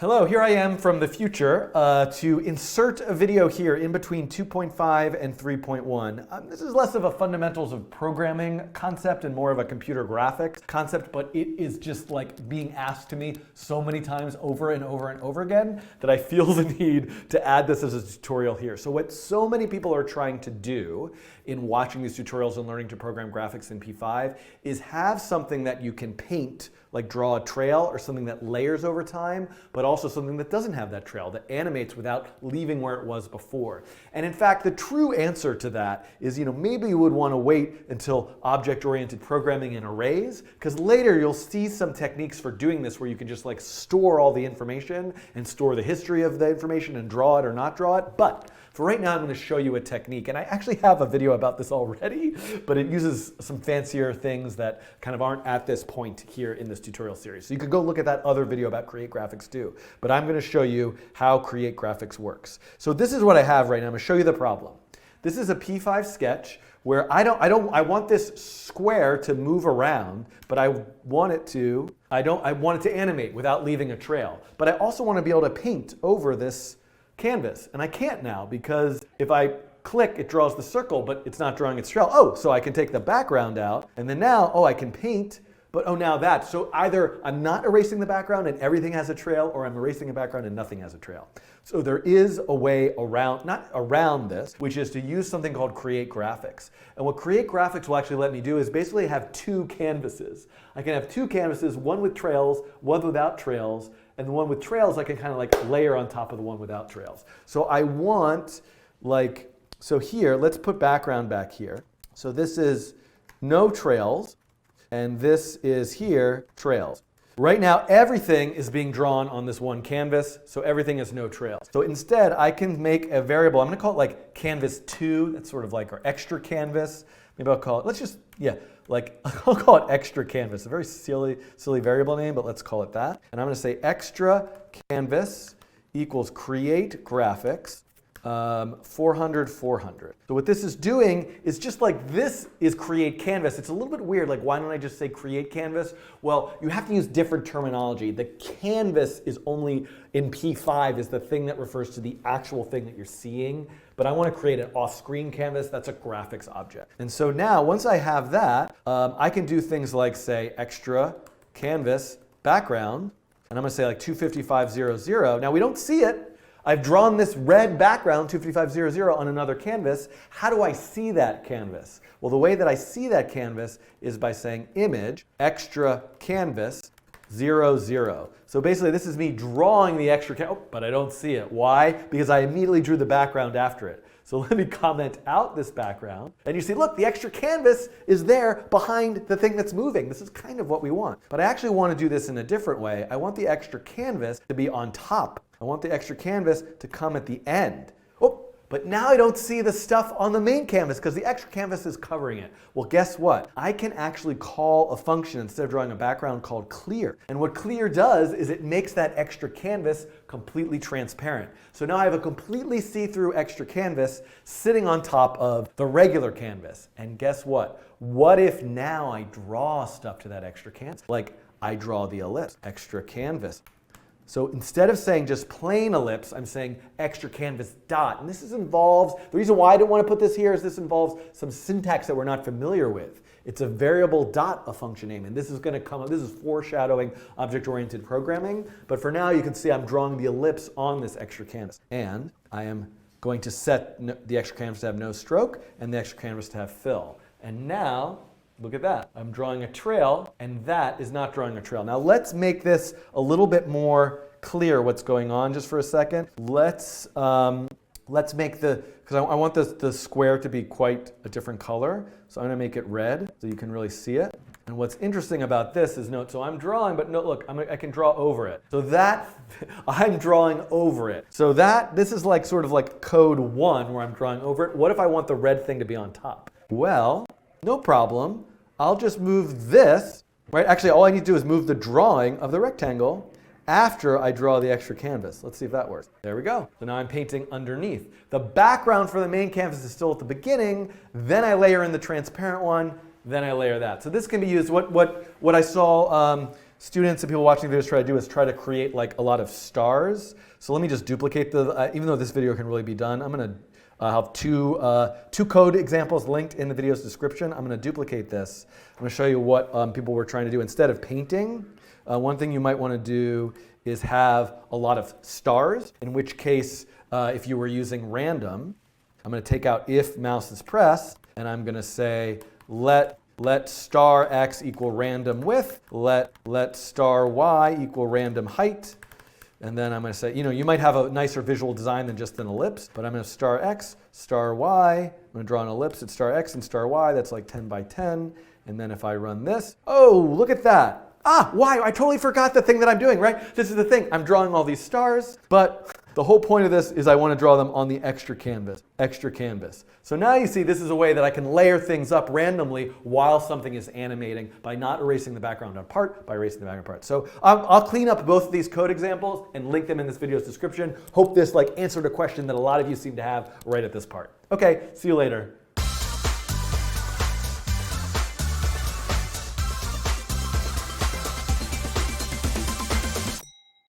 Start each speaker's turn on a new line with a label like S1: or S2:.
S1: Hello, here I am from the future to insert a video here in between 2.5 and 3.1. This is less of a fundamentals of programming concept and more of a computer graphics concept, but it is just like being asked to me so many times over and over and over again that I feel the need to add this as a tutorial here. So what so many people are trying to do in watching these tutorials and learning to program graphics in P5 is have something that you can paint, like draw a trail or something that layers over time, but also something that doesn't have that trail, that animates without leaving where it was before. And in fact, the true answer to that is, maybe you would want to wait until object-oriented programming in arrays, because later you'll see some techniques for doing this where you can just like store all the information and store the history of the information and draw it or not draw it. But for right now, I'm going to show you a technique, and I actually have a video about this already, but it uses some fancier things that kind of aren't at this point here in this tutorial series. So you could go look at that other video about createGraphics too, but I'm going to show you how createGraphics works. So this is what I have right now. I'm going to show you the problem. This is a P5 sketch where I want this square to move around, but I want it to animate without leaving a trail. But I also want to be able to paint over this canvas, and I can't now because if I click, it draws the circle, but it's not drawing its trail. Oh, so I can take the background out, and then now, I can paint, but now that. So either I'm not erasing the background and everything has a trail, or I'm erasing the background and nothing has a trail. So there is a way around, not around this, which is to use something called createGraphics. And what createGraphics will actually let me do is basically have two canvases. I can have two canvases, one with trails, one without trails, and the one with trails I can kind of like layer on top of the one without trails. So I want so here, let's put background back here. So this is no trails, and this is here, trails. Right now, everything is being drawn on this one canvas, so everything is no trails. So instead, I can make a variable. I'm going to call it like canvas 2. That's sort of like our extra canvas. Maybe I'll call it, I'll call it extra canvas. A very silly variable name, but let's call it that. And I'm going to say extra canvas equals createGraphics 400, 400. So what this is doing is just like this is create canvas. It's a little bit weird, like why don't I just say create canvas? Well, you have to use different terminology. The canvas is only in P5 is the thing that refers to the actual thing that you're seeing, but I want to create an off-screen canvas. That's a graphics object. And so now once I have that, I can do things like say extra canvas background, and I'm going to say like 25500. Now we don't see it. I've drawn this red background, 25500, on another canvas. How do I see that canvas? Well, the way that I see that canvas is by saying image extra canvas 00. So basically, this is me drawing the extra canvas, but I don't see it. Why? Because I immediately drew the background after it. So let me comment out this background. And you see, look, the extra canvas is there behind the thing that's moving. This is kind of what we want. But I actually want to do this in a different way. I want the extra canvas to be on top. I want the extra canvas to come at the end. Oh, but now I don't see the stuff on the main canvas because the extra canvas is covering it. Well, guess what? I can actually call a function instead of drawing a background called clear. And what clear does is it makes that extra canvas completely transparent. So now I have a completely see-through extra canvas sitting on top of the regular canvas. And guess what? What if now I draw stuff to that extra canvas? Like I draw the ellipse, extra canvas. So instead of saying just plain ellipse, I'm saying extra canvas dot. And this involves, the reason why I didn't want to put this here is this involves some syntax that we're not familiar with. It's a variable dot a function name, and this is going to come up, this is foreshadowing object-oriented programming. But for now, you can see I'm drawing the ellipse on this extra canvas. And I am going to set the extra canvas to have no stroke and the extra canvas to have fill. And now, look at that. I'm drawing a trail, and that is not drawing a trail. Now let's make this a little bit more clear what's going on just for a second. Let's make because I want the square to be quite a different color. So I'm going to make it red so you can really see it. And what's interesting about this is, note, so I'm drawing, but note, look, I can draw over it. So that, I'm drawing over it. So this is like sort of like code 1 where I'm drawing over it. What if I want the red thing to be on top? Well, no problem. I'll just move this, right? Actually, all I need to do is move the drawing of the rectangle after I draw the extra canvas. Let's see if that works. There we go. So now I'm painting underneath. The background for the main canvas is still at the beginning. Then I layer in the transparent one. Then I layer that. So this can be used, what I saw students and people watching videos try to do is try to create like a lot of stars. So let me just duplicate the, even though this video can really be done, I'm going to have two code examples linked in the video's description. I'm going to duplicate this. I'm going to show you what people were trying to do. Instead of painting, one thing you might want to do is have a lot of stars, in which case, if you were using random, I'm going to take out if mouse is pressed, and I'm going to say let star x equal random width, let star y equal random height, and then I'm going to say, you might have a nicer visual design than just an ellipse, but I'm going to star x, star y, I'm going to draw an ellipse at star x and star y, that's like 10 by 10, and then if I run this, oh, look at that. Why? I totally forgot the thing that I'm doing, right? This is the thing. I'm drawing all these stars, but the whole point of this is I want to draw them on the extra canvas. So now you see this is a way that I can layer things up randomly while something is animating by not erasing the background apart, by erasing the background apart. So I'll clean up both of these code examples and link them in this video's description. Hope this answered a question that a lot of you seem to have right at this part. Okay, see you later.